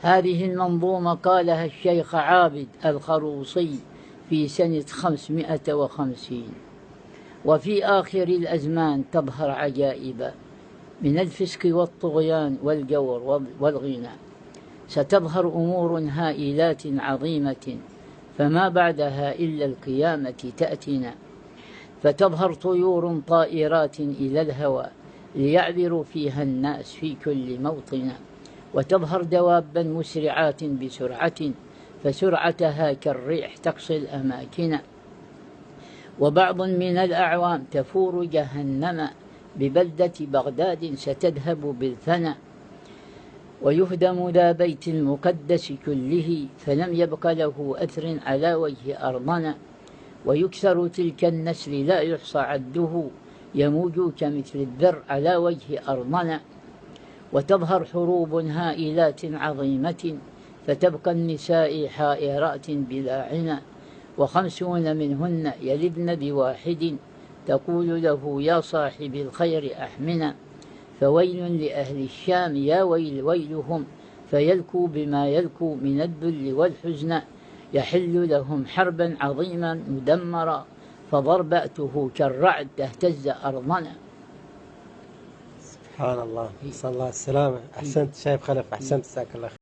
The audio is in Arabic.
هذه المنظومة قالها الشيخ عابد الخروصي في سنة 550. وفي آخر الأزمان تظهر عجائب من الفسق والطغيان والجور والغنى، ستظهر أمور هائلات عظيمة فما بعدها إلا القيامة تأتينا. فتظهر طيور طائرات إلى الهوى ليعبروا فيها الناس في كل موطن، وتظهر دوابا مسرعات بسرعة فسرعتها كالريح تقصي الأماكن. وبعض من الأعوام تفور جهنم ببلدة بغداد ستذهب بالفنا، ويهدم ذا بيت المقدس كله فلم يبق له أثر على وجه أرضنا، ويكسر تلك النسل لا يحصى عده يموج كمثل الذر على وجه أرضنا. وتظهر حروب هائلات عظيمة فتبقى النساء حائرات بلا عنى، و50 منهن يلدن بواحد تقول له يا صاحب الخير أحمنا. فويل لأهل الشام يا ويل ويلهم فيلكوا بما يلكوا من الذل والحزن، يحل لهم حربا عظيما مدمرا فضربأته كالرعد تهتز أرضنا. سبحان الله، نسأل الله السلامة. أحسنت شايب خلف، أحسنت، جزاك الله خير.